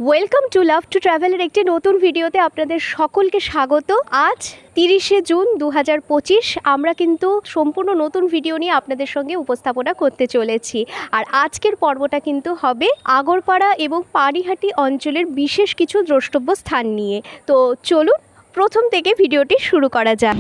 Welcome to love to ট্রাভেলের একটি নতুন ভিডিওতে আপনাদের সকলকে স্বাগত। আজ 30শে জুন 2025 আমরা কিন্তু সম্পূর্ণ নতুন ভিডিও নিয়ে আপনাদের সঙ্গে উপস্থাপনা করতে চলেছি। আর আজকের পর্বটা কিন্তু হবে আগরপাড়া এবং পানিহাটি অঞ্চলের বিশেষ কিছু দ্রষ্টব্য স্থান নিয়ে। তো চলুন প্রথম থেকে ভিডিওটি শুরু করা যাক।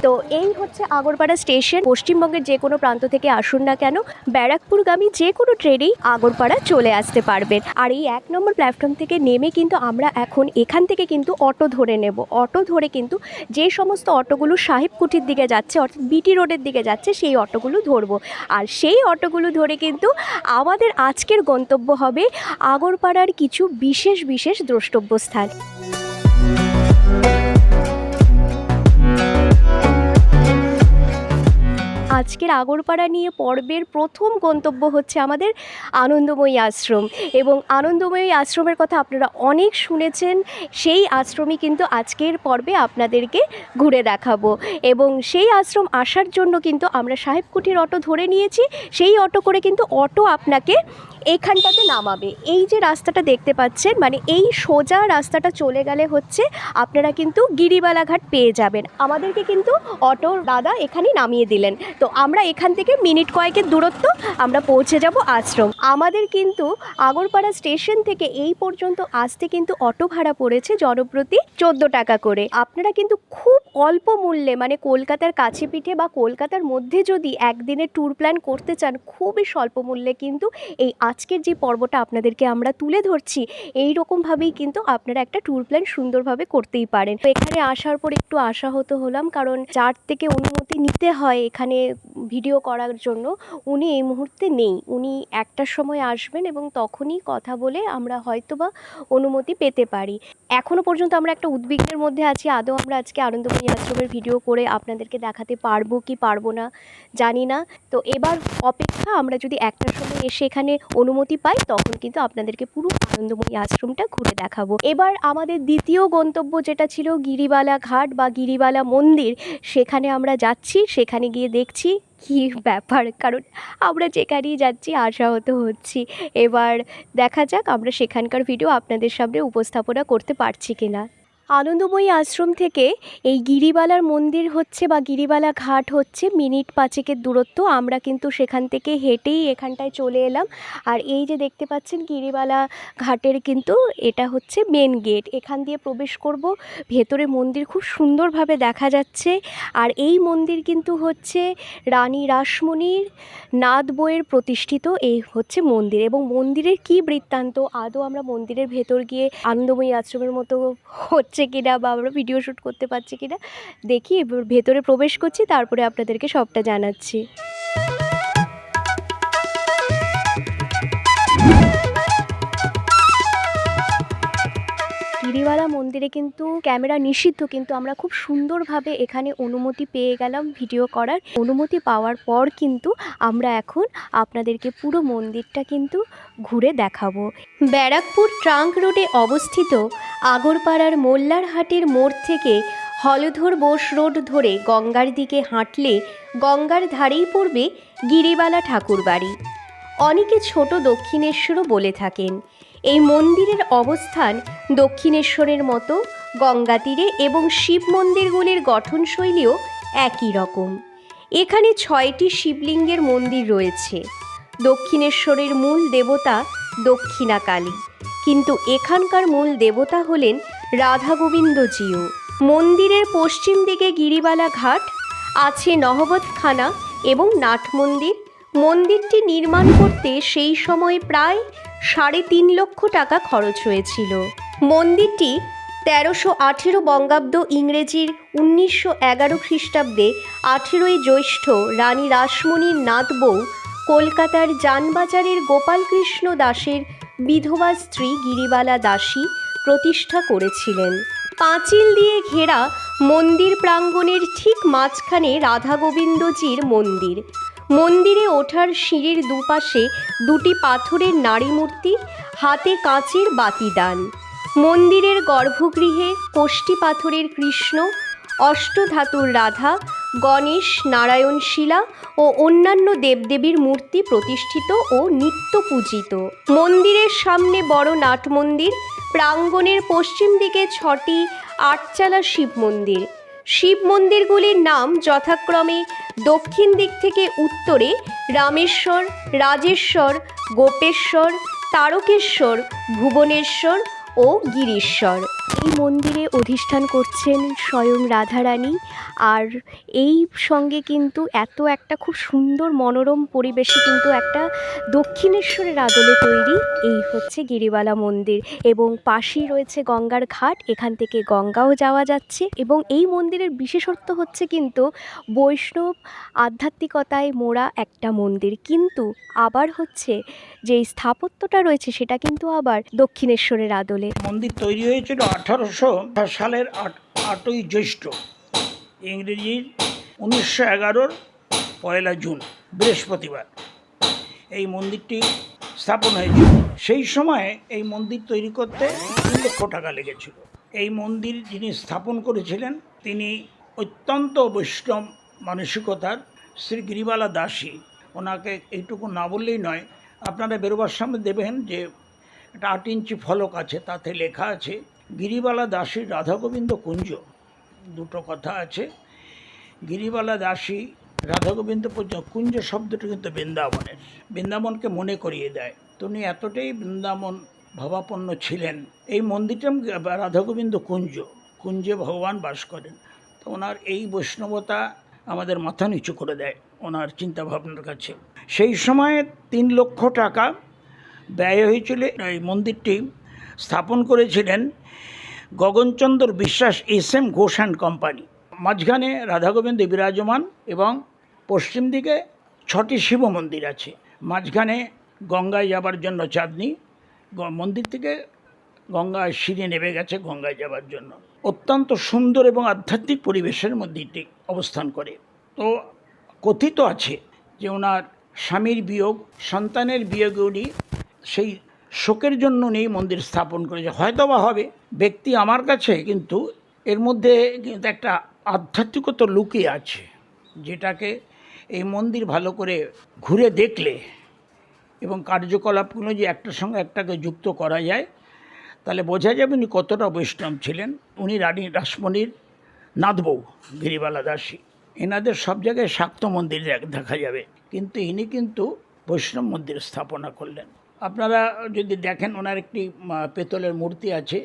তো এই হচ্ছে আগরপাড়া স্টেশন। পশ্চিমবঙ্গের যে কোনো প্রান্ত থেকে আসুন না কেন, ব্যারাকপুরগামী যে কোনো ট্রেনেই আগরপাড়া চলে আসতে পারবেন। আর এই 1 নম্বর প্ল্যাটফর্ম থেকে নেমে কিন্তু আমরা এখন এখান থেকে কিন্তু অটো ধরে নেব। অটো ধরে কিন্তু যে সমস্ত অটোগুলো সাহেবকুঠির দিকে যাচ্ছে, অর্থাৎ বিটি রোডের দিকে যাচ্ছে, সেই অটোগুলো ধরবো। আর সেই অটোগুলো ধরে কিন্তু আমাদের আজকের গন্তব্য হবে আগরপাড়ার কিছু বিশেষ বিশেষ দ্রষ্টব্য স্থান। আজকের আগরপাড়া নিয়ে পর্বের প্রথম গন্তব্য হচ্ছে আমাদের আনন্দময়ী আশ্রম। এবং আনন্দময়ী আশ্রমের কথা আপনারা অনেক শুনেছেন। সেই আশ্রমই কিন্তু আজকের পর্বে আপনাদেরকে ঘুরে দেখাবো। এবং সেই আশ্রম আসার জন্য কিন্তু আমরা সাহেবকুঠির অটো ধরে নিয়েছি। সেই অটো করে কিন্তু অটো আপনাকে এইখানটাতে নামাবে। এই যে রাস্তাটা দেখতে পাচ্ছেন, মানে এই সোজা রাস্তাটা চলে গেলে হচ্ছে আপনারা কিন্তু গিরিবালা ঘাট পেয়ে যাবেন। আমাদেরকে কিন্তু অটোর দাদা এখানেই নামিয়ে দিলেন। তো আমরা এখান থেকে মিনিট কয়েকের দূরত্ব আমরা পৌঁছে যাব আশ্রম। আমাদের কিন্তু আগরপাড়া স্টেশন থেকে এই পর্যন্ত আসতে কিন্তু অটো ভাড়া পড়েছে জনপ্রতি 14 টাকা করে। আপনারা কিন্তু খুব অল্প মূল্যে, মানে কলকাতার কাছে পিঠে বা কলকাতার মধ্যে যদি একদিনের ট্যুর প্ল্যান করতে চান, খুবই স্বল্প মূল্যে কিন্তু এই আজকের যে পর্বটা আপনাদেরকে আমরা তুলে ধরছি, এই রকমভাবেই কিন্তু আপনারা একটা ট্যুর প্ল্যান সুন্দরভাবে করতেই পারেন। তো এখানে আসার পর একটু আশাহত হলাম, কারণ যার থেকে অনুমতি নিতে হয় এখানে ভিডিও করার জন্য, উনি এই মুহূর্তে নেই। উনি 1টার সময় আসবেন এবং তখনই কথা বলে আমরা হয়তোবা অনুমতি পেতে পারি। এখনও পর্যন্ত আমরা একটা উদ্বিগ্নের মধ্যে আছি, আদৌ আমরা আজকে আনন্দময়ী আশ্রমের ভিডিও করে আপনাদেরকে দেখাতে পারবো কি পারবো না জানি না। তো এবার অপেক্ষা, আমরা যদি 1টার সময় এসে এখানে অনুমতি পাই তখন কিন্তু আপনাদেরকে পুরো আনন্দময়ী আশ্রমটা ঘুরে দেখাবো। এবার আমাদের দ্বিতীয় গন্তব্য যেটা ছিল গিরিবালা ঘাট বা গিরিবালা মন্দির, সেখানে আমরা যাচ্ছি। সেখানে গিয়ে দেখছি কী ব্যাপার, কারণ আমরা যেখানেই যাচ্ছি আশাহত হচ্ছি। এবার দেখা যাক আমরা সেখানকার ভিডিও আপনাদের সামনে উপস্থাপনা করতে পারছি কিনা। আনন্দময়ী আশ্রম থেকে এই গিরিবালার মন্দির হচ্ছে বা গিরিবালা ঘাট হচ্ছে মিনিট 5-এর দূরত্ব। আমরা কিন্তু সেখান থেকে হেঁটেই এখানটায় চলে এলাম। আর এই যে দেখতে পাচ্ছেন গিরিবালা ঘাটের কিন্তু এটা হচ্ছে মেন গেট। এখান দিয়ে প্রবেশ করব। ভেতরে মন্দির খুব সুন্দরভাবে দেখা যাচ্ছে। আর এই মন্দির কিন্তু হচ্ছে রানী রাসমণির নাদ বইয়ের প্রতিষ্ঠিত এই হচ্ছে মন্দির। এবং মন্দিরের কি বৃত্তান্ত, আদৌ আমরা মন্দিরের ভেতর গিয়ে আনন্দময়ী আশ্রমের মতো হচ্ছে কিনা বা আমরা ভিডিও শ্যুট করতে পারছি কিনা দেখি। ভেতরে প্রবেশ করছি, তারপরে আপনাদেরকে সবটা জানাচ্ছি। গিরিবালা মন্দিরে কিন্তু ক্যামেরা নিষিদ্ধ, কিন্তু আমরা খুব সুন্দরভাবে এখানে অনুমতি পেয়ে গেলাম ভিডিও করার। অনুমতি পাওয়ার পর কিন্তু আমরা এখন আপনাদেরকে পুরো মন্দিরটা কিন্তু ঘুরে দেখাবো। ব্যারাকপুর ট্রাঙ্ক রোডে অবস্থিত আগরপাড়ার মোল্লারহাটের মোড় থেকে হলধর বোস রোড ধরে গঙ্গার দিকে হাঁটলে গঙ্গার ধারেই পড়বে গিরিবালা ঠাকুরবাড়ি। অনেকে ছোট দক্ষিণেশ্বরও বলে থাকেন। এই মন্দিরের অবস্থান দক্ষিণেশ্বরের মতো গঙ্গা তীরে এবং শিব মন্দিরগুলির গঠনশৈলীও একই রকম। এখানে 6টি শিবলিঙ্গের মন্দির রয়েছে। দক্ষিণেশ্বরের মূল দেবতা দক্ষিণাকালী, কিন্তু এখানকার মূল দেবতা হলেন রাধা গোবিন্দজিও। মন্দিরের পশ্চিম দিকে গিরিবালা ঘাট, আছে নহবতখানা এবং নাট মন্দির। মন্দিরটি নির্মাণ করতে সেই সময় প্রায় 3.5 লক্ষ টাকা খরচ হয়েছিল। মন্দিরটি 1318 বঙ্গাব্দ, ইংরেজির 1911 খ্রিস্টাব্দে 18ই জ্যৈষ্ঠ রানী রাসমণির নাতবউ কলকাতার জানবাজারের গোপালকৃষ্ণ দাসের বিধবা স্ত্রী গিরিবালা দাসী প্রতিষ্ঠা করেছিলেন। পাঁচিল দিয়ে ঘেরা মন্দির প্রাঙ্গণের ঠিক মাঝখানে রাধা গোবিন্দজির মন্দির। মন্দিরে ওঠার সিঁড়ির দুপাশে 2টি পাথরের নারী মূর্তি, হাতে কাঁচের বাতিদান। মন্দিরের গর্ভগৃহে কোষ্ঠী পাথরের কৃষ্ণ, অষ্টধাতুর রাধা, গণেশ, নারায়ণ শিলা ও অন্যান্য দেবদেবীর মূর্তি প্রতিষ্ঠিত ও নিত্য পূজিত। মন্দিরের সামনে বড় নাট মন্দির, প্রাঙ্গণের পশ্চিম দিকে 6টি আটচালা শিব মন্দির। শিব মন্দিরগুলির নাম যথাক্রমে দক্ষিণ দিক থেকে উত্তরে রামেশ্বর, রাজেশ্বর, গোপেশ্বর, তারকেশ্বর, ভুবনেশ্বর ও গিরিশ্বর। এই মন্দিরে অধিষ্ঠান করছেন স্বয়ং রাধারানী। আর এই সঙ্গে কিন্তু এত একটা খুব সুন্দর মনোরম পরিবেশে কিন্তু একটা দক্ষিণেশ্বরের আদলে তৈরি এই হচ্ছে গিরিবালা মন্দির, এবং পাশেই রয়েছে গঙ্গার ঘাট, এখান থেকে গঙ্গাও যাওয়া যাচ্ছে। এবং এই মন্দিরের বিশেষত্ব হচ্ছে কিন্তু বৈষ্ণব আধ্যাত্মিকতায় মোড়া একটা মন্দির, কিন্তু আবার হচ্ছে যে স্থাপত্যটা রয়েছে সেটা কিন্তু আবার দক্ষিণেশ্বরের আদলে। মন্দির তৈরি হয়েছিল 1800 সালের 8ই জ্যৈষ্ঠ, ইংরেজির 1911 পয়লা জুন বৃহস্পতিবার এই মন্দিরটি স্থাপন হয়েছিল। সেই সময়ে এই মন্দির তৈরি করতে 3 লক্ষ টাকা লেগেছিল। এই মন্দির যিনি স্থাপন করেছিলেন তিনি অত্যন্ত বৈষ্ণব মানসিকতার শ্রী গিরিবালা দাসী। ওনাকে এইটুকু না বললেই নয়, আপনারা বেরোবার সামনে দেবেন যে একটা 8 ইঞ্চি ফলক আছে, তাতে লেখা আছে গিরিবালা দাসীর রাধাগোবিন্দ কুঞ্জ। দুটো কথা আছে, গিরিবালা দাসী রাধাগোবিন্দ কুঞ্জ শব্দটি কিন্তু বৃন্দাবনের, বৃন্দাবনকে মনে করিয়ে দেয়। তো উনি এতটাই বৃন্দাবন ভাবাপন্ন ছিলেন। এই মন্দিরটা রাধাগোবিন্দ কুঞ্জ, কুঞ্জে ভগবান বাস করেন। তো ওনার এই বৈষ্ণবতা আমাদের মাথা নিচু করে দেয় ওনার চিন্তাভাবনার কাছে। সেই সময়ে 3 লক্ষ টাকা ব্যয় হয়েছিল। এই মন্দিরটি স্থাপন করেছিলেন গগনচন্দ্র বিশ্বাস, SM ঘোষ অ্যান্ড কোম্পানি। মাঝখানে রাধাগোবিন্দ বিরাজমান এবং পশ্চিম দিকে 6টি শিব মন্দির আছে। মাঝখানে গঙ্গায় যাবার জন্য চাঁদনি, মন্দির থেকে গঙ্গায় সিঁড়ি নেমে গেছে গঙ্গায় যাবার জন্য। অত্যন্ত সুন্দর এবং আধ্যাত্মিক পরিবেশের মন্দিরটি অবস্থান করে। তো কথিত আছে যে ওনার স্বামীর বিয়োগ, সন্তানের বিয়োগে উনি সেই শোকের জন্য উনি মন্দির স্থাপন করেছে। হয়তো বা হবে ব্যক্তি আমার কাছে, কিন্তু এর মধ্যে কিন্তু একটা আধ্যাত্মিকতা লুকিয়ে আছে, যেটাকে এই মন্দির ভালো করে ঘুরে দেখলে এবং কার্যকলাপগুলো যে একটার সঙ্গে একটাকে যুক্ত করা যায়, তাহলে বোঝা যাবে উনি কতটা বৈষ্ণব ছিলেন। উনি রানী রাসমণির নাতবউ গিরিবালা দাসী। এনাদের সব জায়গায় শাক্ত মন্দির দেখা যাবে, কিন্তু ইনি কিন্তু বৈষ্ণব মন্দির স্থাপনা করলেন। আপনারা যদি দেখেন ওনার একটি পেতলের মূর্তি আছে,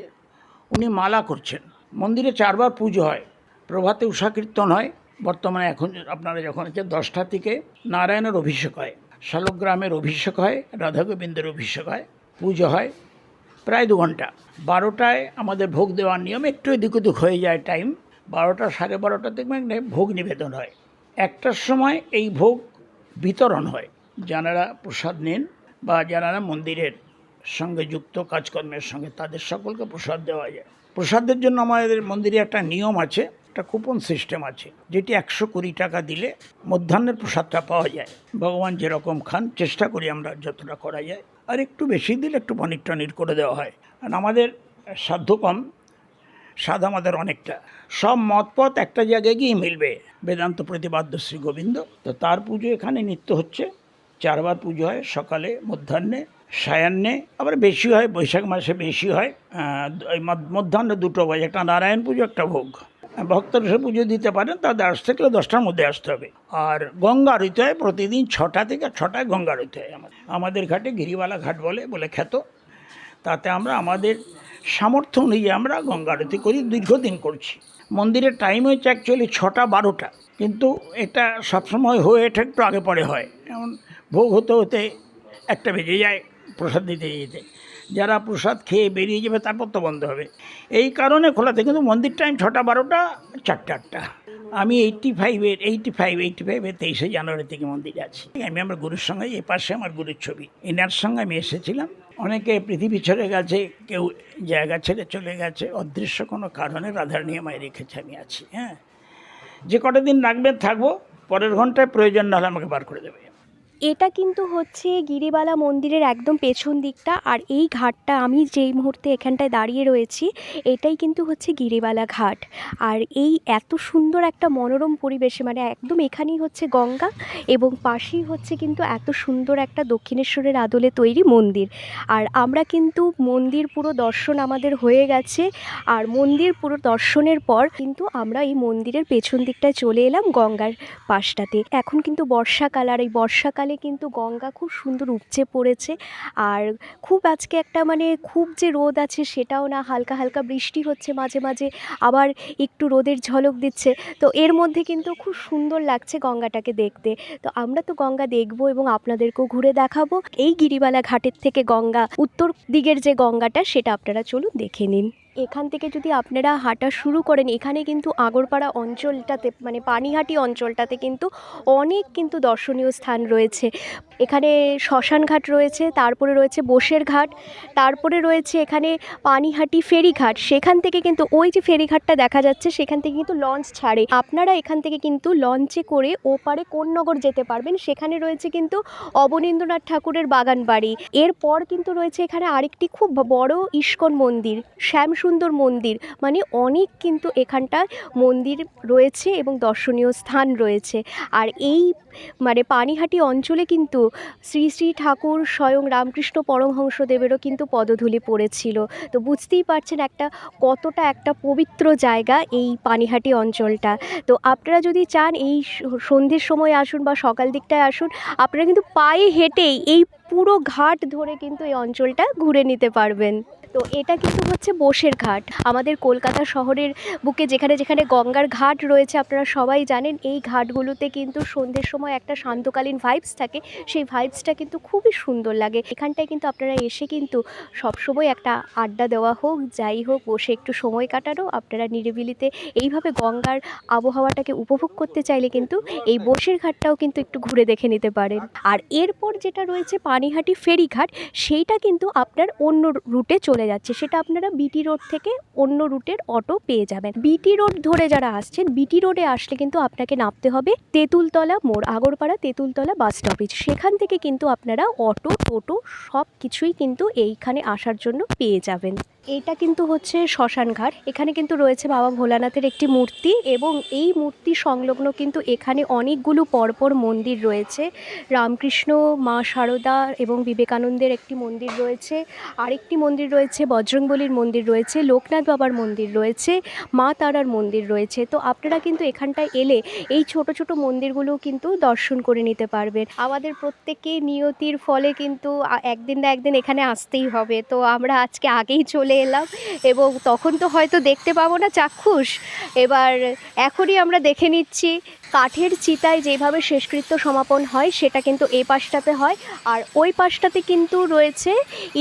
উনি মালা করছেন। মন্দিরে 4 বার পুজো হয়। প্রভাতে উষা কীর্তন হয়, বর্তমানে এখন আপনারা যখন আছে 10টা থেকে নারায়ণের অভিষেক হয়, শালগ্রামের অভিষেক হয়, রাধাগোবিন্দের অভিষেক হয়, পুজো হয় প্রায় 2 ঘন্টা। 12টায় আমাদের ভোগ দেওয়ার নিয়ম, একটু এদিক ওদিক হয়ে যায় টাইম। 12টা 12:30 থেকে ভোগ নিবেদন হয়। 1টার সময় এই ভোগ বিতরণ হয়। যারা প্রসাদ নেন বা যারা মন্দিরের সঙ্গে যুক্ত কাজকর্মের সঙ্গে, তাদের সকলকে প্রসাদ দেওয়া যায়। প্রসাদের জন্য আমাদের মন্দিরে একটা নিয়ম আছে, একটা কুপন সিস্টেম আছে, যেটি 120 টাকা দিলে মধ্যাহ্নের প্রসাদটা পাওয়া যায়। ভগবান যেরকম খান চেষ্টা করি আমরা যতটা করা যায়, আর একটু বেশি দিলে একটু পনির টনির করে দেওয়া হয়। আর আমাদের সাধ্য কম, স্বাদ আমাদের অনেকটা। সব মতপথ একটা জায়গায় গিয়ে মিলবে, বেদান্ত প্রতিপাদ্য শ্রী গোবিন্দ। তো তার পুজো এখানে নিত্য হচ্ছে। 4 বার পুজো হয়, সকালে, মধ্যাহ্নে, সায়াহ্নে, আবার বেশি হয় বৈশাখ মাসে বেশি হয়। মধ্যাহ্নে 2টো বাজে, একটা নারায়ণ পুজো, একটা ভোগ। ভক্তরা সে পুজো দিতে পারেন, তাদের আসতে গেলে 10টার মধ্যে আসতে হবে। আর গঙ্গা আরতি হয় প্রতিদিন 6টা থেকে 6টায় গঙ্গা আরতি হয়। আমাদের ঘাটে গিরিবালা ঘাট বলে খ্যাত। তাতে আমরা আমাদের সামর্থ্য অনুযায়ী আমরা গঙ্গা আরতি করি, দীর্ঘদিন করছি। মন্দিরের টাইম হচ্ছে অ্যাকচুয়ালি 6টা 12টা, কিন্তু এটা সবসময় হয়ে ওঠে একটু আগে পরে হয়। এমন ভোগ হতে হতে 1টা বেজে যায় প্রসাদ দিতে যেতে। যারা প্রসাদ খেয়ে বেরিয়ে যাবে তারপর তো বন্ধ হবে, এই কারণে খোলা থাকে। কিন্তু মন্দির টাইম 6টা 12টা, 4টা 8টা। আমি 85-এর 23শে জানুয়ারি থেকে মন্দিরে আছি। আমি আমার গুরুর সঙ্গে, এ পাশে আমার গুরুর ছবি, এনার সঙ্গে আমি এসেছিলাম। অনেকে পৃথিবী ছেড়ে গেছে, কেউ জায়গা ছেড়ে চলে গেছে, অদৃশ্য কোনো কারণে রাধারানী আমায় রেখেছে, আমি আছি। হ্যাঁ, যে কটা দিন রাখবেন থাকবো, পরের ঘন্টায় প্রয়োজন না হলে আমাকে বার করে দেবে। এটা কিন্তু হচ্ছে গিরিবালা মন্দিরের একদম পেছন দিকটা, আর এই ঘাটটা আমি যেই মুহূর্তে এখানটায় দাঁড়িয়ে রয়েছি এটাই কিন্তু হচ্ছে গিরিবালা ঘাট। আর এই এত সুন্দর একটা মনোরম পরিবেশে, মানে একদম এখানেই হচ্ছে গঙ্গা এবং পাশেই হচ্ছে কিন্তু এত সুন্দর একটা দক্ষিণেশ্বরের আদলে তৈরি মন্দির। আর আমরা কিন্তু মন্দির পুরো দর্শন আমাদের হয়ে গেছে, আর মন্দির পুরো দর্শনের পর কিন্তু আমরা এই মন্দিরের পেছন দিকটায় চলে এলাম গঙ্গার পাশটাতে। এখন কিন্তু বর্ষাকাল, আর এই বর্ষাকালে কিন্তু গঙ্গা খুব সুন্দর উপচে পড়েছে। আর খুব আজকে একটা মানে খুব যে রোদ আছে সেটাও না, হালকা হালকা বৃষ্টি হচ্ছে মাঝে মাঝে, আবার একটু রোদের ঝলক দিচ্ছে। তো এর মধ্যে কিন্তু খুব সুন্দর লাগছে গঙ্গাটাকে দেখতে। তো আমরা তো গঙ্গা দেখবো এবং আপনাদেরকেও ঘুরে দেখাবো। এই গিরিবালা ঘাটের থেকে গঙ্গা উত্তর দিকের যে গঙ্গাটা সেটা আপনারা চলুন দেখে নিন। এখান থেকে যদি আপনারা হাঁটা শুরু করেন, এখানে কিন্তু আগরপাড়া অঞ্চলটাতে মানে পানিহাটি অঞ্চলটাতে কিন্তু অনেক কিন্তু দর্শনীয় স্থান রয়েছে। এখানে শ্মশান ঘাট রয়েছে, তারপরে রয়েছে বোসের ঘাট, তারপরে রয়েছে এখানে পানিহাটি ফেরিঘাট। সেখান থেকে কিন্তু ওই যে ফেরিঘাটটা দেখা যাচ্ছে সেখান থেকে কিন্তু লঞ্চ ছাড়ে, আপনারা এখান থেকে কিন্তু লঞ্চে করে ওপারে কোন্নগর যেতে পারবেন। সেখানে রয়েছে কিন্তু অবনীন্দ্রনাথ ঠাকুরের বাগান বাড়ি। এরপর কিন্তু রয়েছে এখানে আরেকটি খুব বড় ইস্কন মন্দির, শ্যামসুন্দর মন্দির, মানে অনেক কিন্তু এখানটায় মন্দির রয়েছে এবং দর্শনীয় স্থান রয়েছে। আর এই মানে পানিহাটি অঞ্চলে কিন্তু শ্রী শ্রী ঠাকুর স্বয়ং রামকৃষ্ণ পরমহংসদেবেরও কিন্তু পদধূলি পড়েছিল। তো বুঝতেই পারছেন কতটা একটা পবিত্র জায়গা এই পানিহাটি অঞ্চলটা। তো আপনারা যদি চান এই সন্ধ্যের সময় আসুন বা সকাল দিকটায় আসুন, আপনারা কিন্তু পায়ে হেঁটেই এই পুরো ঘাট ধরে কিন্তু এই অঞ্চলটা ঘুরে নিতে পারবেন। তো এটা কিন্তু হচ্ছে বোসের ঘাট। আমাদের কলকাতা শহরের বুকে যেখানে যেখানে গঙ্গার ঘাট রয়েছে আপনারা সবাই জানেন, এই ঘাটগুলোতে কিন্তু সন্ধ্যের সময় একটা শান্তকালীন ভাইবস থাকে। সেই ভাইবসটা কিন্তু খুবই সুন্দর লাগে। এখানটায় কিন্তু আপনারা এসে কিন্তু সবসময় একটা আড্ডা দেওয়া হোক, যাই হোক, বসে একটু সময় কাটানো, আপনারা নিরিবিলিতে এইভাবে গঙ্গার আবহাওয়াটাকে উপভোগ করতে চাইলে কিন্তু এই বোসের ঘাটটাও কিন্তু একটু ঘুরে দেখে নিতে পারেন। আর এরপর যেটা রয়েছে পানিহাটি ফেরিঘাট, সেইটা কিন্তু আপনার অন্য রুটে চলে যাচ্ছে। সেটা আপনারা বিটি রোড থেকে অন্য রুটের অটো পেয়ে যাবেন। বিটি রোড ধরে যারা আসছেন, বিটি রোডে আসলে কিন্তু আপনাকে নামতে হবে তেঁতুলতলা মোড়, আগরপাড়া তেঁতুলতলা বাস স্টপেজ। সেখান থেকে কিন্তু আপনারা অটো, টোটো সব কিছুই কিন্তু এইখানে আসার জন্য পেয়ে যাবেন। এইটা কিন্তু হচ্ছে শ্মশান ঘাট। এখানে কিন্তু রয়েছে বাবা ভোলানাথের একটি মূর্তি, এবং এই মূর্তি সংলগ্ন কিন্তু এখানে অনেকগুলো পরপর মন্দির রয়েছে। রামকৃষ্ণ, মা শারদা এবং বিবেকানন্দের একটি মন্দির রয়েছে, আরেকটি মন্দির রয়েছে বজরংবলীর মন্দির রয়েছে, লোকনাথ বাবার মন্দির রয়েছে, মা তারার মন্দির রয়েছে। তো আপনারা কিন্তু এখানটায় এলে এই ছোট ছোট মন্দিরগুলো কিন্তু দর্শন করে নিতে পারবেন। আমাদের প্রত্যেকের নিয়তির ফলে কিন্তু একদিন না একদিন এখানে আসতেই হবে। তো আমরা আজকে আগেই চলে এলাম, এবং তখন তো হয়তো দেখতে পাবো না চাক্ষুষ, এবার এখনই আমরা দেখে নিচ্ছি। কাঠের চিতায় যেভাবে শেষকৃত্য সমাপন হয় সেটা কিন্তু এই পাশটাতে হয়, আর ওই পাশটাতে কিন্তু রয়েছে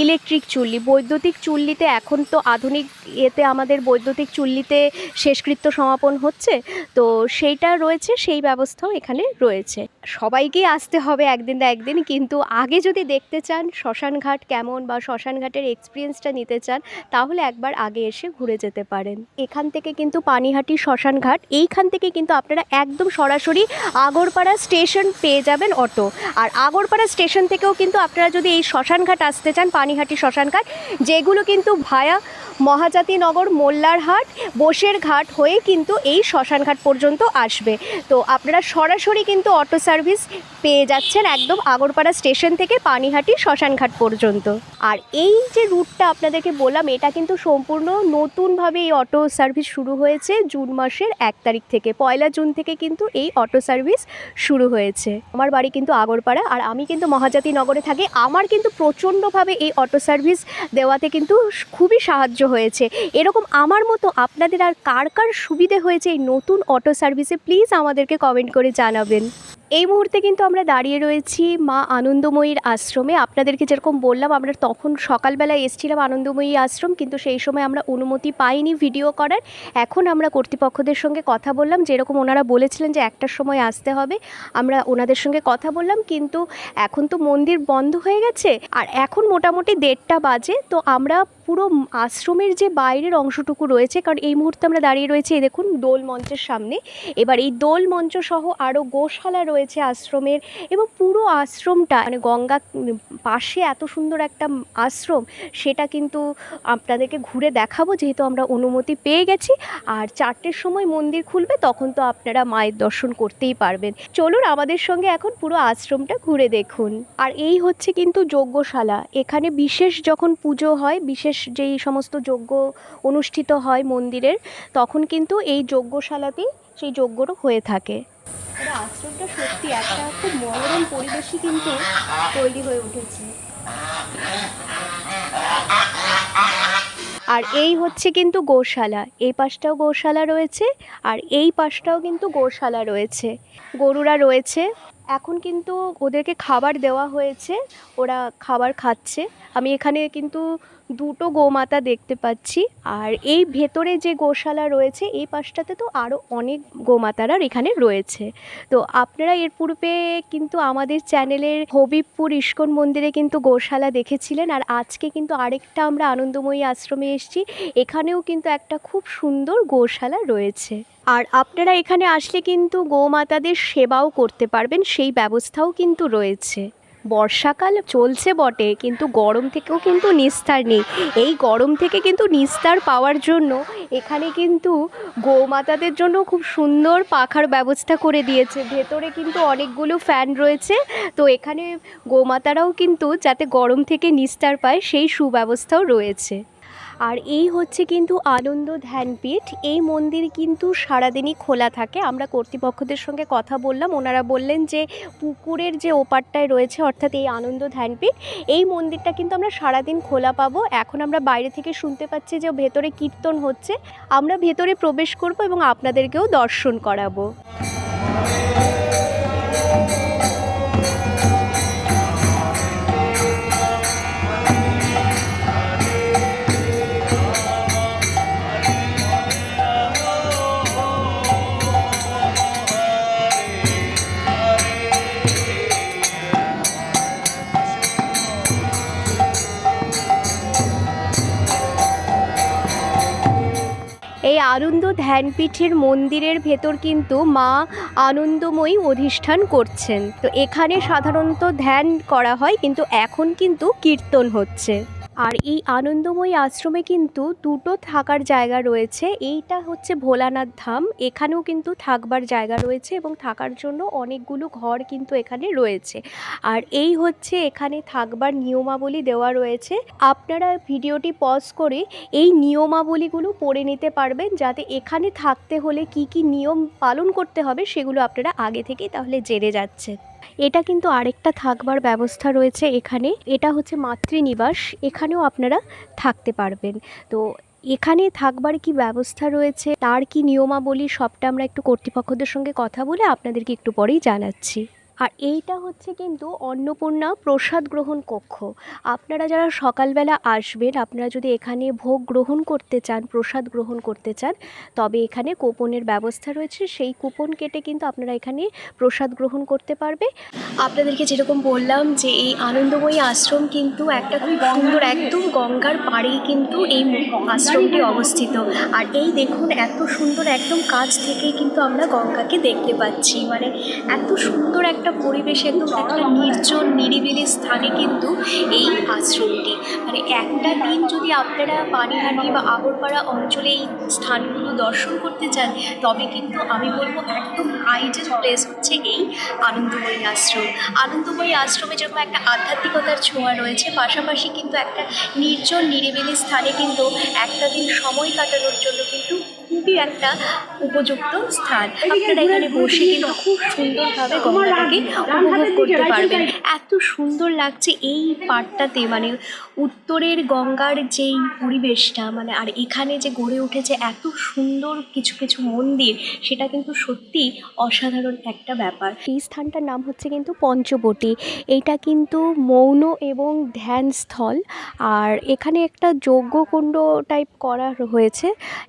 ইলেকট্রিক চুল্লি, বৈদ্যুতিক চুল্লিতে। এখন তো আধুনিক এতে আমাদের বৈদ্যুতিক চুল্লিতে শেষকৃত্য সমাপন হচ্ছে, তো সেইটা রয়েছে, সেই ব্যবস্থাও এখানে রয়েছে। সবাইকেই আসতে হবে একদিন না একদিন, কিন্তু আগে যদি দেখতে চান শ্মশান ঘাট কেমন বা শ্মশান ঘাটের এক্সপিরিয়েন্সটা নিতে চান, তাহলে একবার আগে এসে ঘুরে যেতে পারেন। এখান থেকে কিন্তু পানিহাটি শ্মশান ঘাট, এইখান থেকে কিন্তু আপনারা একদম সরাসরি আগরপাড়া স্টেশন পেয়ে যাবেন অটো। আর আগরপাড়া স্টেশন থেকেও কিন্তু আপনারা যদি এই শ্মশান ঘাট আসতে চান, পানিহাটি শ্মশান ঘাট, যেগুলো কিন্তু ভায়া মহাজাতিনগর, মোল্লারহাট, বোসের ঘাট হয়ে কিন্তু এই শ্মশান ঘাট পর্যন্ত আসবে। তো আপনারা সরাসরি কিন্তু অটো সার্ভিস পেয়ে যাচ্ছেন একদম আগরপাড়া স্টেশন থেকে পানিহাটি শ্মশান ঘাট পর্যন্ত। আর এই যে রুটটা আপনাদেরকে বললাম, এটা কিন্তু সম্পূর্ণ নতুনভাবে এই অটো সার্ভিস শুরু হয়েছে জুন মাসের 1 তারিখ থেকে। 1 জুন থেকে কিন্তু এই অটো সার্ভিস শুরু হয়েছে। আমার বাড়ি কিন্তু আগরপাড়া, আর আমি কিন্তু মহাজাতিনগরে থাকি। আমার কিন্তু প্রচণ্ডভাবে এই অটো সার্ভিস দেওয়াতে কিন্তু খুবই সাহায্য হয়েছে। এরকম আমার মতো আপনাদের আর কার কার সুবিধে হয়েছে এই নতুন অটো সার্ভিসে, প্লিজ আমাদেরকে কমেন্ট করে জানাবেন। এই মুহূর্তে কিন্তু আমরা দাঁড়িয়ে রয়েছি মা আনন্দময়ীর আশ্রমে। আপনাদেরকে যেরকম বললাম, আমরা তখন সকালবেলায় এসেছিলাম আনন্দময়ী আশ্রম, কিন্তু সেই সময় আমরা অনুমতি পাইনি ভিডিও করার। এখন আমরা কর্তৃপক্ষদের সঙ্গে কথা বললাম, যেরকম ওনারা বলেছিলেন যে 1টার সময় আসতে হবে, আমরা ওনাদের সঙ্গে কথা বললাম। কিন্তু এখন তো মন্দির বন্ধ হয়ে গেছে, আর এখন মোটামুটি 1:30 বাজে। তো আমরা পুরো আশ্রমের যে বাইরের অংশটুকু রয়েছে, কারণ এই মুহূর্তে আমরা দাঁড়িয়ে রয়েছি এই দেখুন দোল মঞ্চের সামনে। এবার এই দোল মঞ্চ সহ আরও গোশালা রয়েছে আশ্রমের, এবং পুরো আশ্রমটা মানে গঙ্গা পাশে এত সুন্দর একটা আশ্রম, সেটা কিন্তু আপনাদেরকে ঘুরে দেখাবো, যেহেতু আমরা অনুমতি পেয়ে গেছি। আর 4টের সময় মন্দির খুলবে, তখন তো আপনারা মায়ের দর্শন করতেই পারবেন। চলুন আমাদের সঙ্গে এখন পুরো আশ্রমটা ঘুরে দেখুন। আর এই হচ্ছে কিন্তু যজ্ঞশালা। এখানে বিশেষ যখন পুজো হয়, বিশেষ যেই সমস্ত যজ্ঞ অনুষ্ঠিত হয় মন্দিরের, তখন কিন্তু এই যজ্ঞশালাতেই সেই যজ্ঞটা হয়ে থাকে। আশ্রমটা সত্যি একটা খুব মনোরম পরিবেশই কিন্তু তৈরি হয়ে উঠেছে। আর এই হচ্ছে কিন্তু গোশালা, এই পাশটাও গোশালা রয়েছে, আর এই পাশটাও কিন্তু গোশালা রয়েছে, গরুরা রয়েছে। এখন কিন্তু ওদেরকে খাবার দেওয়া হয়েছে, ওরা খাবার খাচ্ছে। আমি এখানে কিন্তু 2টো গোমাতা দেখতে পাচ্ছি। আর এই ভেতরে যে গোশালা রয়েছে এই পাশটাতে তো আরও অনেক গোমাতারা এখানে রয়েছে। তো আপনারা এর পূর্বে কিন্তু আমাদের চ্যানেলের হবিবপুর ইস্কন মন্দিরে কিন্তু গোশালা দেখেছিলেন, আর আজকে কিন্তু আরেকটা আমরা আনন্দময়ী আশ্রমে এসেছি, এখানেও কিন্তু একটা খুব সুন্দর গোশালা রয়েছে। আর আপনারা এখানে আসলে কিন্তু গোমাতাদের সেবাও করতে পারবেন, সেই ব্যবস্থাও কিন্তু রয়েছে। বর্ষাকাল চলছে বটে, কিন্তু গরম থেকেও কিন্তু নিস্তার নেই। এই গরম থেকে কিন্তু নিস্তার পাওয়ার জন্য এখানে কিন্তু গোমাতাদের জন্য খুব সুন্দর পাখার ব্যবস্থা করে দিয়েছে। ভেতরে কিন্তু অনেকগুলো ফ্যান রয়েছে, তো এখানে গোমাতারাও কিন্তু যাতে গরম থেকে নিস্তার পায় সেই সুব্যবস্থাও রয়েছে। আর এই হচ্ছে কিন্তু আনন্দ ধ্যানপীঠ। এই মন্দির কিন্তু সারাদিনই খোলা থাকে। আমরা কর্তৃপক্ষদের সঙ্গে কথা বললাম, ওনারা বললেন যে পুকুরের যে ওপারটায় রয়েছে, অর্থাৎ এই আনন্দ ধ্যানপীঠ, এই মন্দিরটা কিন্তু আমরা সারাদিন খোলা পাবো। এখন আমরা বাইরে থেকে শুনতে পাচ্ছি যে ভেতরে কীর্তন হচ্ছে, আমরা ভেতরে প্রবেশ করব এবং আপনাদেরকেও দর্শন করাবো। এই আনন্দ ধ্যানপীঠের মন্দিরের ভেতর কিন্তু মা আনন্দময়ী অধিষ্ঠান করছেন। তো এখানে সাধারণত ধ্যান করা হয়, কিন্তু এখন কিন্তু কীর্তন হচ্ছে। আর এই আনন্দময়ী আশ্রমে কিন্তু 2টো থাকার জায়গা রয়েছে। এইটা হচ্ছে ভোলানাথ ধাম, এখানেও কিন্তু থাকবার জায়গা রয়েছে এবং থাকার জন্য অনেকগুলো ঘর কিন্তু এখানে রয়েছে। আর এই হচ্ছে এখানে থাকবার নিয়মাবলী দেওয়া রয়েছে। আপনারা ভিডিওটি পজ করে এই নিয়মাবলীগুলো পড়ে নিতে পারবেন, যাতে এখানে থাকতে হলে কি কি নিয়ম পালন করতে হবে সেগুলো আপনারা আগে থেকেই তাহলে জেনে যাচ্ছেন। এটা কিন্তু আরেকটা থাকবার ব্যবস্থা রয়েছে এখানে, এটা হচ্ছে মাতৃনিবাস, এখানেও আপনারা থাকতে পারবেন। তো এখানে থাকবার কি ব্যবস্থা রয়েছে, তার কি নিয়মাবলী, সবটা আমরা একটু কর্তৃপক্ষদের সঙ্গে কথা বলে আপনাদেরকে একটু পরেই জানাচ্ছি। আর এইটা হচ্ছে কিন্তু অন্নপূর্ণা প্রসাদ গ্রহণ কক্ষ। আপনারা যারা সকালবেলা আসবেন, আপনারা যদি এখানে ভোগ গ্রহণ করতে চান, প্রসাদ গ্রহণ করতে চান, তবে এখানে কুপনের ব্যবস্থা রয়েছে। সেই কুপন কেটে কিন্তু আপনারা এখানে প্রসাদ গ্রহণ করতে পারবে। আপনাদেরকে যেরকম বললাম যে এই আনন্দময়ী আশ্রম কিন্তু একটা খুব সুন্দর, একদম গঙ্গার পাড়েই কিন্তু এই আশ্রমটি অবস্থিত। আর এই দেখুন এত সুন্দর, একদম কাছ থেকেই কিন্তু আমরা গঙ্গাকে দেখতে পাচ্ছি। মানে এত সুন্দর একটা পরিবেশ, একদম একটা নির্জন নিরিবিলি স্থানে কিন্তু এই আশ্রমটি। মানে একটা দিন যদি আপনারা পানিহাটি বা আগরপাড়া অঞ্চলে এই স্থানগুলো দর্শন করতে চান, তবে কিন্তু আমি বলবো একদম আইডিয়াল প্লেস হচ্ছে এই আনন্দময়ী আশ্রম। আনন্দময়ী আশ্রমে যেরকম একটা আধ্যাত্মিকতার ছোঁয়া রয়েছে, পাশাপাশি কিন্তু একটা নির্জন নিরিবিলি স্থানে কিন্তু একটা দিন সময় কাটানোর জন্য কিন্তু খুবই একটা উপযুক্ত স্থান। আপনারা এখানে বসে কিন্তু খুব সুন্দরভাবে গঙ্গাটাকে উপভোগ করতে পারবেন। এত সুন্দর লাগছে এই পাড়টাতে, মানে উত্তরের গঙ্গার যেই পরিবেশটা, মানে আর এখানে যে গড়ে উঠেছে এত সুন্দর কিছু কিছু মন্দির, সেটা কিন্তু সত্যি অসাধারণ একটা ব্যাপার। এই স্থানটার নাম হচ্ছে কিন্তু পঞ্চবটী। এইটা কিন্তু মৌন এবং ধ্যান স্থল, আর এখানে একটা যজ্ঞকুণ্ড টাইপ করা হয়েছে।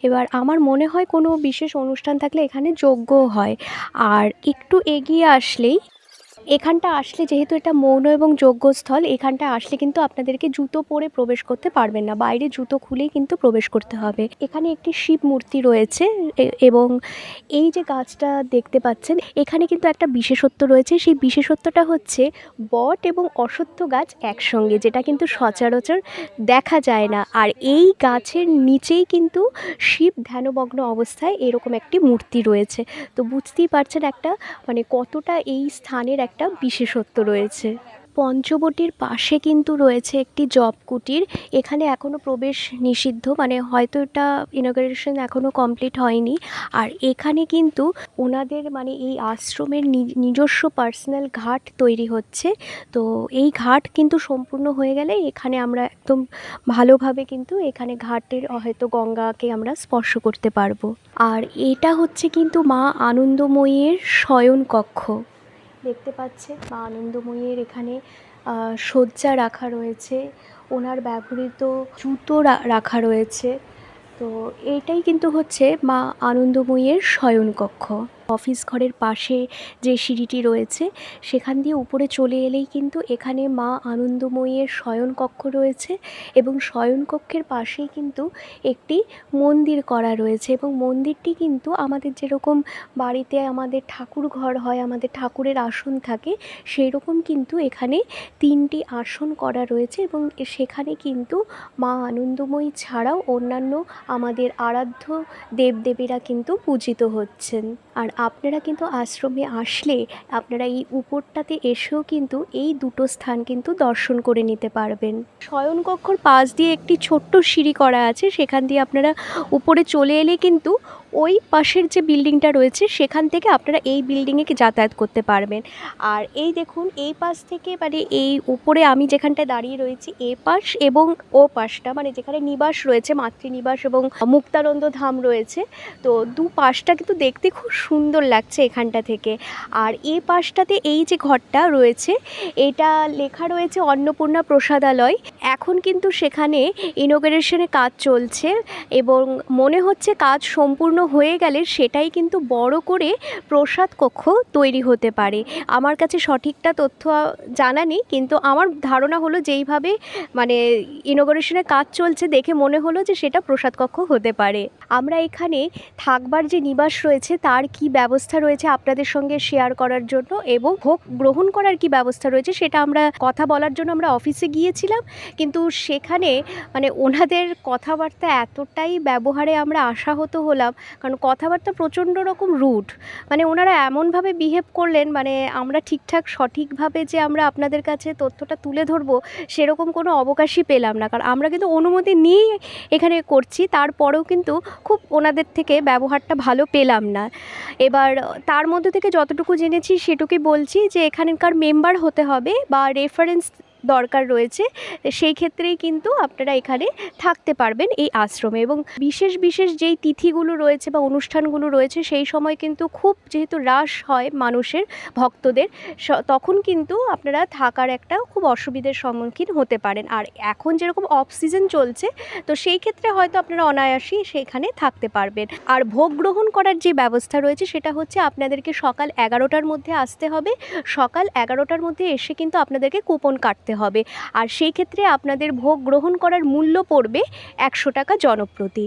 এবার আমার মনে হয় কোনো বিশেষ অনুষ্ঠান থাকলে এখানে যজ্ঞ হয়। আর একটু এগিয়ে আসলেই এখানটা আসলে যেহেতু এটা মৌন এবং যজ্ঞস্থল, এখানটা আসলে কিন্তু আপনাদেরকে জুতো পরে প্রবেশ করতে পারবেন না, বাইরে জুতো খুলেই কিন্তু প্রবেশ করতে হবে। এখানে একটি শিব মূর্তি রয়েছে এবং এই যে গাছটা দেখতে পাচ্ছেন এখানে কিন্তু একটা বিশেষত্ব রয়েছে। সেই বিশেষত্বটা হচ্ছে বট এবং অশ্বত্থ গাছ একসঙ্গে, যেটা কিন্তু সচরাচর দেখা যায় না। আর এই গাছের নিচেই কিন্তু শিব ধ্যানমগ্ন অবস্থায় এরকম একটি মূর্তি রয়েছে। তো বুঝতেই পারছেন একটা মানে কতটা এই স্থানের একটা বিশেষত্ব রয়েছে। পঞ্চবটির পাশে কিন্তু রয়েছে একটি জব কুটির। এখানে এখনও প্রবেশ নিষিদ্ধ, মানে হয়তো এটা ইনঅগারেশন এখনও কমপ্লিট হয়নি। আর এখানে কিন্তু ওনাদের মানে এই আশ্রমের নিজস্ব পার্সোনাল ঘাট তৈরি হচ্ছে। তো এই ঘাট কিন্তু সম্পূর্ণ হয়ে গেলে এখানে আমরা একদম ভালোভাবে কিন্তু এখানে ঘাটের হয়তো গঙ্গাকে আমরা স্পর্শ করতে পারবো। আর এটা হচ্ছে কিন্তু মা আনন্দময়ীর শয়ন কক্ষ। দেখতে পাচ্ছে মা আনন্দময়ীর এখানে শয্যা রাখা রয়েছে, ওনার ব্যবহৃত জুতো রাখা রয়েছে। তো এইটাই কিন্তু হচ্ছে মা আনন্দময়ীর শয়নকক্ষ। অফিস ঘরের পাশে যে সিঁড়িটি রয়েছে সেখান দিয়ে উপরে চলে এলেই কিন্তু এখানে মা আনন্দময়ীর শয়নকক্ষ রয়েছে এবং শয়নকক্ষের পাশেই কিন্তু একটি মন্দির করা রয়েছে। এবং মন্দিরটি কিন্তু আমাদের যেরকম বাড়িতে আমাদের ঠাকুর ঘর হয়, আমাদের ঠাকুরের আসন থাকে, সেই রকম কিন্তু এখানে 3টি আসন করা রয়েছে এবং সেখানে কিন্তু মা আনন্দময়ী ছাড়াও অন্যান্য আমাদের আরাধ্য দেবদেবীরা কিন্তু পূজিত হচ্ছেন। আর আপনারা কিন্তু আশ্রমে আসলে আপনারা এই উপরটাতে এসেও কিন্তু এই দুটো স্থান কিন্তু দর্শন করে নিতে পারবেন। শয়নকক্ষর পাশ দিয়ে একটি ছোট্ট সিঁড়ি করা আছে, সেখান দিয়ে আপনারা উপরে চলে এলে কিন্তু ওই পাশের যে বিল্ডিংটা রয়েছে সেখান থেকে আপনারা এই বিল্ডিংয়ে যাতায়াত করতে পারবেন। আর এই দেখুন এই পাশ থেকে মানে এই উপরে আমি যেখানটায় দাঁড়িয়ে রয়েছি এ পাশ এবং ও পাশটা মানে যেখানে নিবাস রয়েছে, মাতৃনিবাস এবং মুক্তানন্দ ধাম রয়েছে, তো দু পাশটা কিন্তু দেখতে খুব সুন্দর লাগছে এখানটা থেকে। আর এই পাশটাতে এই যে ঘরটা রয়েছে এটা লেখা রয়েছে অন্নপূর্ণা প্রসাদালয়। এখন কিন্তু সেখানে ইনোগ্রেশনের কাজ চলছে এবং মনে হচ্ছে কাজ সম্পূর্ণ হয়ে গেলে সেটাই কিন্তু বড় করে প্রসাদ কক্ষ তৈরি হতে পারে। আমার কাছে সঠিকটা তথ্য জানা নেই, কিন্তু আমার ধারণা হলো যেইভাবে মানে ইনোগ্রেশনের কাজ চলছে দেখে মনে হলো যে সেটা প্রসাদ কক্ষ হতে পারে। আমরা এখানে থাকবার যে নিবাস রয়েছে তার কি ব্যবস্থা রয়েছে আপনাদের সঙ্গে শেয়ার করার জন্য এবং ভোগ গ্রহণ করার কি ব্যবস্থা রয়েছে সেটা আমরা কথা বলার জন্য আমরা অফিসে গিয়েছিলাম, কিন্তু সেখানে মানে ওনাদের কথাবার্তা এতটাই ব্যবহারে আমরা আশাহত হলাম, কারণ কথাবার্তা প্রচণ্ড রকম রুড, মানে ওনারা এমনভাবে বিহেভ করলেন মানে আমরা ঠিকঠাক সঠিকভাবে যে আমরা আপনাদের কাছে তথ্যটা তুলে ধরবো সেরকম কোনো অবকাশই পেলাম না। কারণ আমরা কিন্তু অনুমতি নিয়েই এখানে করছি, তারপরেও কিন্তু খুব ওনাদের থেকে ব্যবহারটা ভালো পেলাম না। এবার তার মধ্যে থেকে যতটুকু জেনেছি সেটুকুই বলছি যে এখানকার মেম্বার হতে হবে বা রেফারেন্স দরকার রয়েছে, সেই ক্ষেত্রেই কিন্তু আপনারা এখানে থাকতে পারবেন এই আশ্রমে। এবং বিশেষ বিশেষ যেই তিথিগুলো রয়েছে বা অনুষ্ঠানগুলো রয়েছে সেই সময় কিন্তু খুব যেহেতু রাশ হয় মানুষের ভক্তদের, তখন কিন্তু আপনারা থাকার একটা খুব অসুবিধার সম্মুখীন হতে পারেন। আর এখন যেরকম অফ সিজন চলছে তো সেই ক্ষেত্রে হয়তো আপনারা অনায়াসেই সেখানে থাকতে পারবেন। আর ভোগ গ্রহণ করার যে ব্যবস্থা রয়েছে সেটা হচ্ছে আপনাদেরকে সকাল 11টার মধ্যে আসতে হবে। সকাল 11টার মধ্যে এসে কিন্তু আপনাদেরকে কুপন কাটতে হবে। আর সেই ক্ষেত্রে আপনাদের ভোগ গ্রহণ করার মূল্য পড়বে 100 টাকা জনপ্রতি।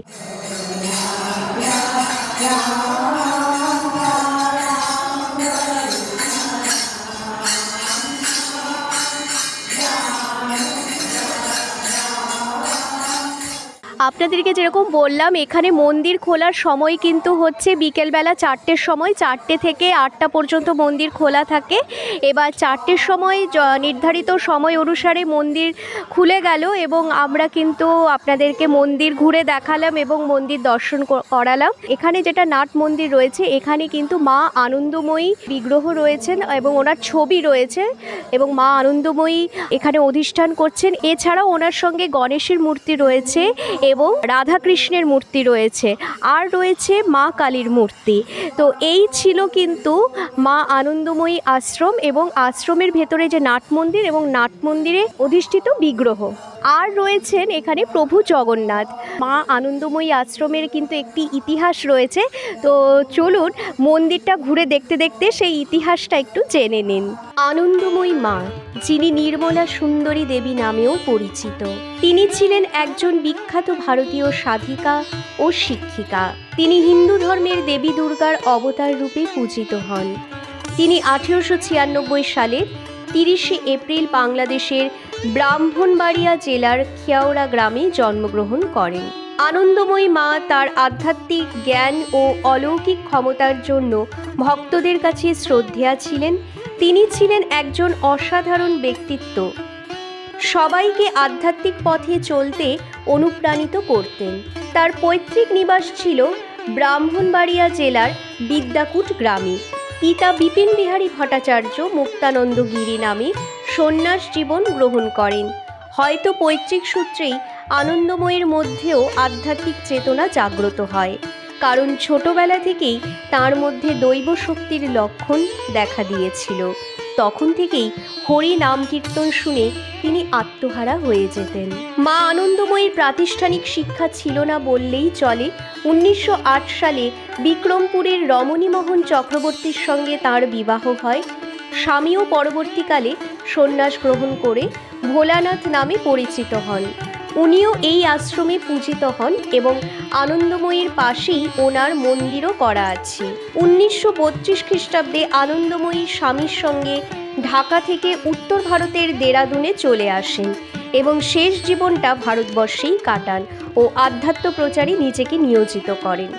আপনাদেরকে যেরকম বললাম এখানে মন্দির খোলার সময় কিন্তু হচ্ছে বিকেলবেলা 4টের সময়, 4টে থেকে 8টা পর্যন্ত মন্দির খোলা থাকে। এবার 4টের সময় নির্ধারিত সময় অনুসারে মন্দির খুলে গেল এবং আমরা কিন্তু আপনাদেরকে মন্দির ঘুরে দেখালাম এবং মন্দির দর্শন করালাম। এখানে যেটা নাট মন্দির রয়েছে এখানে কিন্তু মা আনন্দময়ী বিগ্রহ রয়েছেন এবং ওনার ছবি রয়েছে এবং মা আনন্দময়ী এখানে অধিষ্ঠান করছেন। এছাড়াও ওনার সঙ্গে গণেশের মূর্তি রয়েছে এবং রাধাকৃষ্ণের মূর্তি রয়েছে, আর রয়েছে মা কালীর মূর্তি। তো এই ছিল কিন্তু মা আনন্দময়ী আশ্রম এবং আশ্রমের ভেতরে যে নাট মন্দির এবং নাট মন্দিরে অধিষ্ঠিত বিগ্রহ। আর রয়েছেন এখানে প্রভু জগন্নাথ। মা আনন্দময়ী আশ্রমের কিন্তু একটি ইতিহাস রয়েছে, তো চলুন মন্দিরটা ঘুরে দেখতে দেখতে সেই ইতিহাসটা একটু জেনে নিন। আনন্দময়ী মা, যিনি নির্মলা সুন্দরী দেবী নামেও পরিচিত, তিনি ছিলেন একজন বিখ্যাত ভারতীয় সাধিকা ও শিক্ষিকা। তিনি হিন্দু ধর্মের দেবী দুর্গার অবতার রূপে পূজিত হন। তিনি 1896 সালের 30শে এপ্রিল বাংলাদেশের ব্রাহ্মণবাড়িয়া জেলার খিয়াওড়া গ্রামে জন্মগ্রহণ করেন। আনন্দময়ী মা তার আধ্যাত্মিক জ্ঞান ও অলৌকিক ক্ষমতার জন্য ভক্তদের কাছে শ্রদ্ধেয়া ছিলেন। তিনি ছিলেন একজন অসাধারণ ব্যক্তিত্ব, সবাইকে আধ্যাত্মিক পথে চলতে অনুপ্রাণিত করতেন। তার পৈতৃক নিবাস ছিল ব্রাহ্মণবাড়িয়া জেলার বিদ্যাকূট গ্রামে। পিতা বিপিন বিহারী ভট্টাচার্য মুক্তানন্দ গিরি নামে সন্ন্যাস জীবন গ্রহণ করেন। হয়তো পৈতৃক সূত্রেই আনন্দময়ীর মধ্যেও আধ্যাত্মিক চেতনা জাগ্রত হয়, কারণ ছোটবেলা থেকেই তার মধ্যে দৈব শক্তির লক্ষণ দেখা দিয়েছিল। তখন থেকেই হরি নাম কীর্তন শুনে তিনি আত্মহারা হয়ে যেতেন। মা আনন্দময়ীর প্রাতিষ্ঠানিক শিক্ষা ছিল না বললেই চলে। 1908 সালে বিক্রমপুরের রমণীমোহন চক্রবর্তীর সঙ্গে তার বিবাহ হয়। স্বামীও পরবর্তীকালে সন্ন্যাস গ্রহণ করে ভোলানাথ নামে পরিচিত হন। উনিও এই আশ্রমে পূজিত হন এবং আনন্দময়ীর পাশেই ওনার মন্দিরও করা আছে। 1932 খ্রিস্টাব্দে আনন্দময়ী স্বামীর সঙ্গে ঢাকা থেকে উত্তর ভারতের দেরাদুনে চলে আসেন এবং শেষ জীবনটা ভারতবর্ষেই কাটান ও আধ্যাত্ম প্রচারে নিজেকে নিয়োজিত করেন।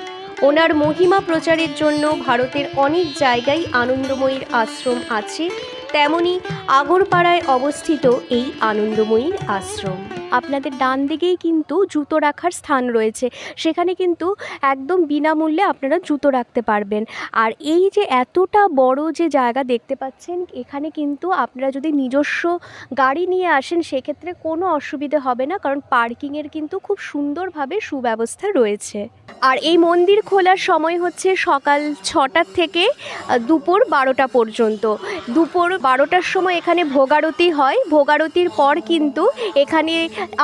ওনার মহিমা প্রচারের জন্য ভারতের অনেক জায়গায় আনন্দময়ীর আশ্রম আছে, তেমনি আগরপাড়ায় অবস্থিত এই আনন্দময়ীর আশ্রম। আপনাদের ডান দিকেই কিন্তু জুতো রাখার স্থান রয়েছে, সেখানে কিন্তু একদম বিনামূল্যে আপনারা জুতো রাখতে পারবেন। আর এই যে এতটা বড় যে জায়গা দেখতে পাচ্ছেন, এখানে কিন্তু আপনারা যদি নিজস্ব গাড়ি নিয়ে আসেন সেক্ষেত্রে কোনো অসুবিধে হবে না, কারণ পার্কিংয়ের কিন্তু খুব সুন্দরভাবে সুব্যবস্থা রয়েছে। আর এই মন্দির খোলার সময় হচ্ছে সকাল 6টা থেকে দুপুর 12টা পর্যন্ত। দুপুর 12টার সময় এখানে ভোগারতি হয়। ভোগারতির পর কিন্তু এখানে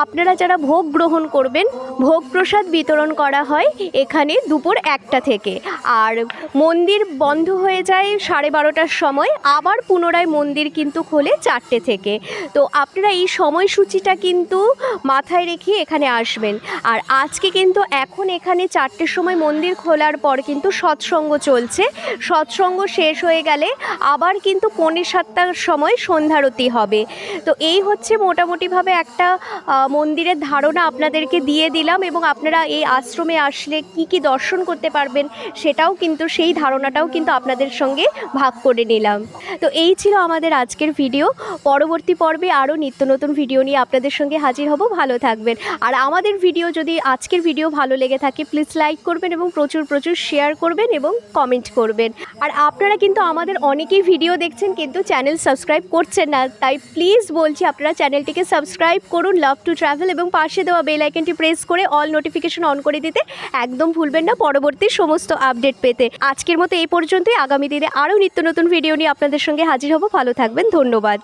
আপনারা যারা ভোগ গ্রহণ করবেন, ভোগ প্রসাদ বিতরণ করা হয় এখানে দুপুর 1টা থেকে। আর মন্দির বন্ধ হয়ে যায় 12:30টার সময়, আবার পুনরায় মন্দির কিন্তু খোলে 4টে থেকে। তো আপনারা এই সময়সূচিটা কিন্তু মাথায় রেখে এখানে আসবেন। আর আজকে কিন্তু এখন এখানে 4টের সময় মন্দির খোলার পর কিন্তু সৎসঙ্গ চলছে। সৎসঙ্গ শেষ হয়ে গেলে আবার কিন্তু 6:45টার সময় সন্ধ্যারতি হবে। তো এই হচ্ছে মোটামুটিভাবে একটা মন্দিরের ধারণা আপনাদেরকে দিয়ে দিলাম, এবং আপনারা এই আশ্রমে আসলে কি কি দর্শন করতে পারবেন সেটাও কিন্তু, সেই ধারণাটাও কিন্তু আপনাদের সঙ্গে ভাগ করে নিলাম। তো এই ছিল আমাদের আজকের ভিডিও। পরবর্তী পর্বে আরও নিত্য নতুন ভিডিও নিয়ে আপনাদের সঙ্গে হাজির হব। ভালো থাকবেন। আর আমাদের ভিডিও যদি আজকের ভিডিও ভালো লেগে থাকে প্লিজ লাইক করবেন এবং প্রচুর প্রচুর শেয়ার করবেন এবং কমেন্ট করবেন। আর আপনারা কিন্তু আমাদের অনেকেই ভিডিও দেখছেন কিন্তু চ্যানেল সাবস্ক্রাইব করছেন না, তাই প্লিজ বলছি আপনারা চ্যানেলটিকে সাবস্ক্রাইব করুন, লাভ টু ট্রাভেল, এবং পাশে দেওয়া বেল আইকনটি প্রেস করে অল নোটিফিকেশন অন করে দিতে একদম ভুলবেন না পরবর্তী সমস্ত আপডেট পেতে। আজকের মতো এই পর্যন্তই। আগামী দিনে আরও নিত্য নতুন ভিডিও নিয়ে আপনাদের সঙ্গে হাজির হব। ভালো থাকবেন। ধন্যবাদ।